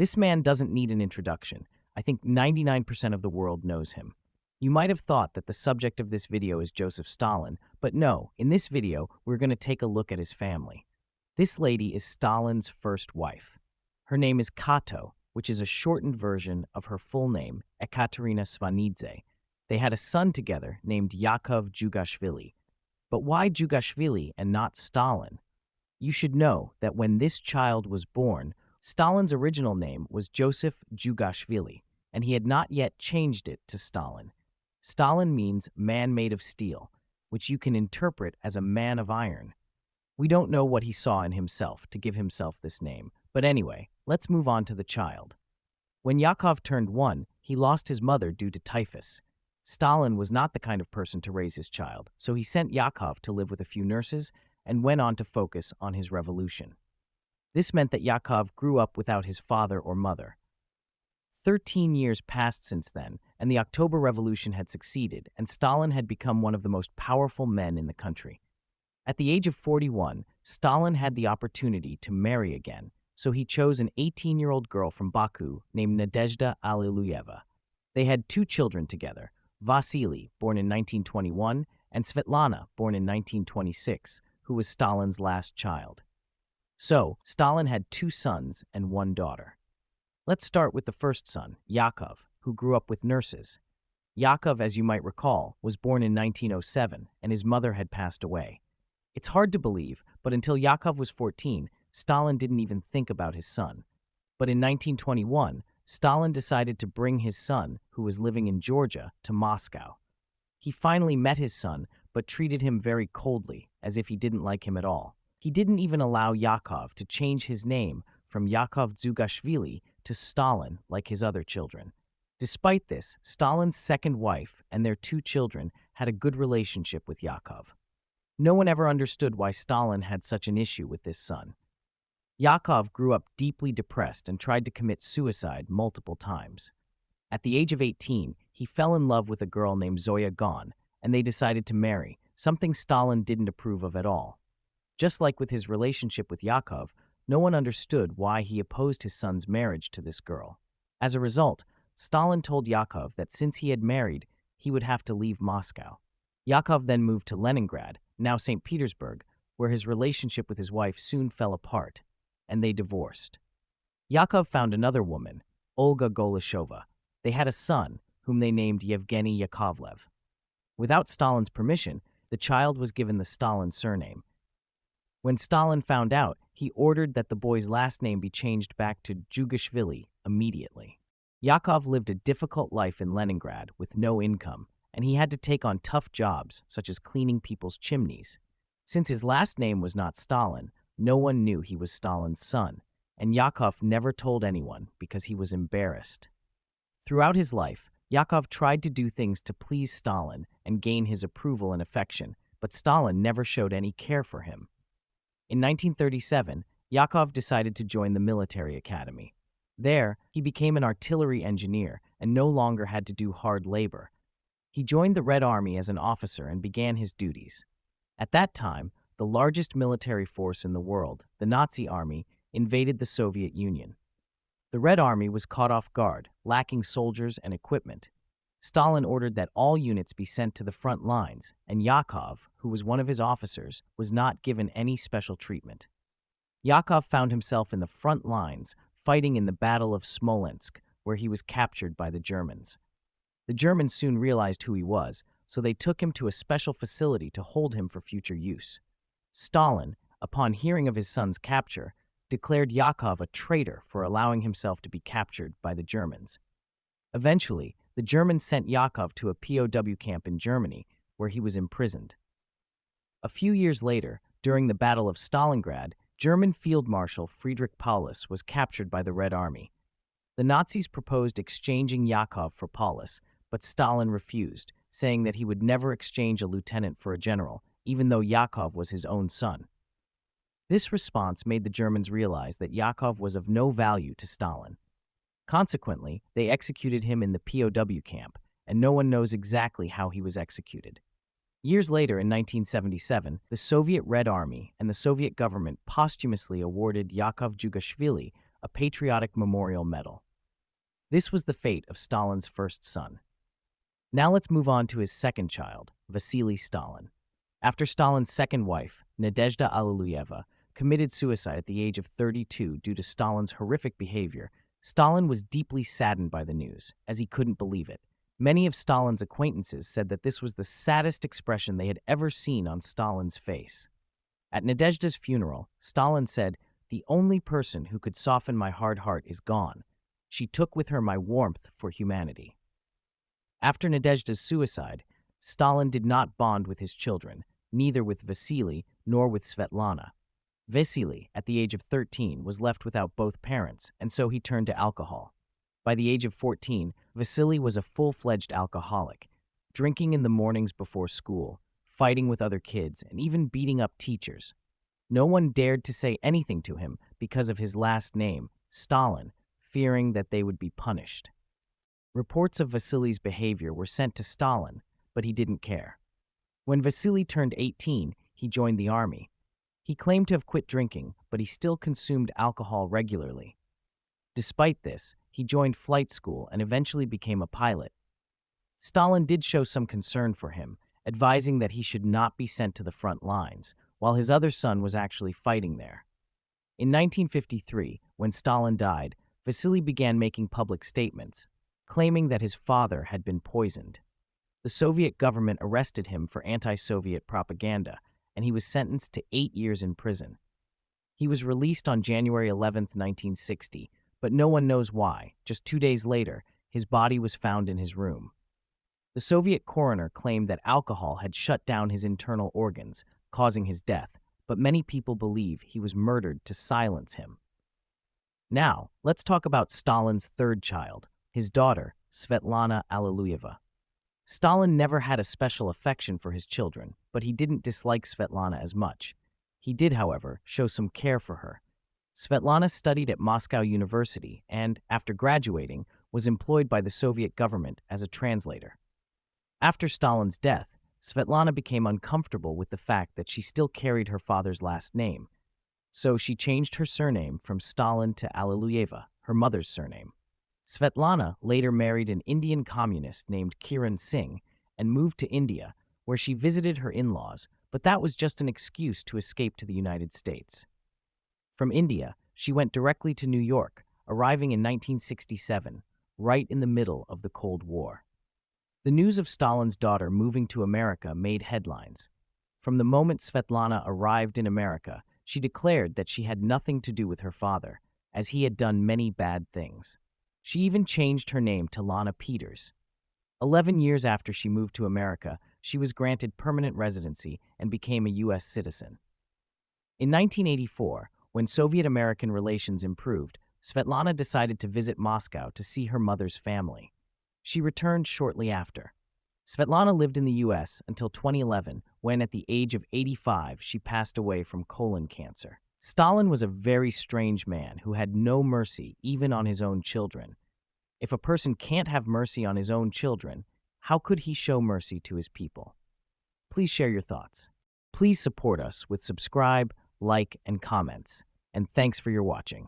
This man doesn't need an introduction. I think 99% of the world knows him. You might have thought that the subject of this video is Joseph Stalin, but no, in this video, we're going to take a look at his family. This lady is Stalin's first wife. Her name is Kato, which is a shortened version of her full name, Ekaterina Svanidze. They had a son together named Yakov Dzhugashvili. But why Dzhugashvili and not Stalin? You should know that when this child was born, Stalin's original name was Joseph Dzhugashvili, and he had not yet changed it to Stalin. Stalin means man made of steel, which you can interpret as a man of iron. We don't know what he saw in himself to give himself this name, but anyway, let's move on to the child. When Yakov turned 1, he lost his mother due to typhus. Stalin was not the kind of person to raise his child, so he sent Yakov to live with a few nurses and went on to focus on his revolution. This meant that Yakov grew up without his father or mother. 13 years passed since then, and the October Revolution had succeeded, and Stalin had become one of the most powerful men in the country. At the age of 41, Stalin had the opportunity to marry again, so he chose an 18-year-old girl from Baku named Nadezhda Alliluyeva. They had 2 children together, Vasily, born in 1921, and Svetlana, born in 1926, who was Stalin's last child. So, Stalin had 2 sons and 1 daughter. Let's start with the first son, Yakov, who grew up with nurses. Yakov, as you might recall, was born in 1907, and his mother had passed away. It's hard to believe, but until Yakov was 14, Stalin didn't even think about his son. But in 1921, Stalin decided to bring his son, who was living in Georgia, to Moscow. He finally met his son, but treated him very coldly, as if he didn't like him at all. He didn't even allow Yakov to change his name from Yakov Dzhugashvili to Stalin like his other children. Despite this, Stalin's second wife and their 2 children had a good relationship with Yakov. No one ever understood why Stalin had such an issue with this son. Yakov grew up deeply depressed and tried to commit suicide multiple times. At the age of 18, he fell in love with a girl named Zoya Gon, and they decided to marry, something Stalin didn't approve of at all. Just like with his relationship with Yakov, no one understood why he opposed his son's marriage to this girl. As a result, Stalin told Yakov that since he had married, he would have to leave Moscow. Yakov then moved to Leningrad, now St. Petersburg, where his relationship with his wife soon fell apart, and they divorced. Yakov found another woman, Olga Golishova. They had a son, whom they named Yevgeny Yakovlev. Without Stalin's permission, the child was given the Stalin surname. When Stalin found out, he ordered that the boy's last name be changed back to Dzhugashvili immediately. Yakov lived a difficult life in Leningrad with no income, and he had to take on tough jobs, such as cleaning people's chimneys. Since his last name was not Stalin, no one knew he was Stalin's son, and Yakov never told anyone because he was embarrassed. Throughout his life, Yakov tried to do things to please Stalin and gain his approval and affection, but Stalin never showed any care for him. In 1937, Yakov decided to join the military academy. There, he became an artillery engineer and no longer had to do hard labor. He joined the Red Army as an officer and began his duties. At that time, the largest military force in the world, the Nazi Army, invaded the Soviet Union. The Red Army was caught off guard, lacking soldiers and equipment. Stalin ordered that all units be sent to the front lines, and Yakov, who was one of his officers, was not given any special treatment. Yakov found himself in the front lines, fighting in the Battle of Smolensk, where he was captured by the Germans. The Germans soon realized who he was, so they took him to a special facility to hold him for future use. Stalin, upon hearing of his son's capture, declared Yakov a traitor for allowing himself to be captured by the Germans. Eventually, the Germans sent Yakov to a POW camp in Germany, where he was imprisoned. A few years later, during the Battle of Stalingrad, German Field Marshal Friedrich Paulus was captured by the Red Army. The Nazis proposed exchanging Yakov for Paulus, but Stalin refused, saying that he would never exchange a lieutenant for a general, even though Yakov was his own son. This response made the Germans realize that Yakov was of no value to Stalin. Consequently, they executed him in the POW camp, and no one knows exactly how he was executed. Years later, in 1977, the Soviet Red Army and the Soviet government posthumously awarded Yakov Dzhugashvili a patriotic memorial medal. This was the fate of Stalin's first son. Now let's move on to his second child, Vasily Stalin. After Stalin's second wife, Nadezhda Alliluyeva, committed suicide at the age of 32 due to Stalin's horrific behavior, Stalin was deeply saddened by the news, as he couldn't believe it. Many of Stalin's acquaintances said that this was the saddest expression they had ever seen on Stalin's face. At Nadezhda's funeral, Stalin said, "The only person who could soften my hard heart is gone. She took with her my warmth for humanity." After Nadezhda's suicide, Stalin did not bond with his children, neither with Vasily nor with Svetlana. Vasily, at the age of 13, was left without both parents, and so he turned to alcohol. By the age of 14, Vasily was a full-fledged alcoholic, drinking in the mornings before school, fighting with other kids, and even beating up teachers. No one dared to say anything to him because of his last name, Stalin, fearing that they would be punished. Reports of Vasily's behavior were sent to Stalin, but he didn't care. When Vasily turned 18, he joined the army. He claimed to have quit drinking, but he still consumed alcohol regularly. Despite this, he joined flight school and eventually became a pilot. Stalin did show some concern for him, advising that he should not be sent to the front lines, while his other son was actually fighting there. In 1953, when Stalin died, Vasily began making public statements, claiming that his father had been poisoned. The Soviet government arrested him for anti-Soviet propaganda, and he was sentenced to 8 years in prison. He was released on January 11, 1960, but no one knows why. Just 2 days later, his body was found in his room. The Soviet coroner claimed that alcohol had shut down his internal organs, causing his death, but many people believe he was murdered to silence him. Now, let's talk about Stalin's third child, his daughter, Svetlana Alliluyeva. Stalin never had a special affection for his children, but he didn't dislike Svetlana as much. He did, however, show some care for her. Svetlana studied at Moscow University and, after graduating, was employed by the Soviet government as a translator. After Stalin's death, Svetlana became uncomfortable with the fact that she still carried her father's last name, so she changed her surname from Stalin to Alliluyeva, her mother's surname. Svetlana later married an Indian communist named Kiran Singh and moved to India, where she visited her in-laws, but that was just an excuse to escape to the United States. From India, she went directly to New York, arriving in 1967, right in the middle of the Cold War. The news of Stalin's daughter moving to America made headlines. From the moment Svetlana arrived in America, she declared that she had nothing to do with her father, as he had done many bad things. She even changed her name to Lana Peters. 11 years after she moved to America, she was granted permanent residency and became a U.S. citizen. In 1984, when Soviet-American relations improved, Svetlana decided to visit Moscow to see her mother's family. She returned shortly after. Svetlana lived in the U.S. until 2011, when at the age of 85, she passed away from colon cancer. Stalin was a very strange man who had no mercy even on his own children. If a person can't have mercy on his own children, how could he show mercy to his people? Please share your thoughts. Please support us with subscribe, like, and comments. And thanks for your watching.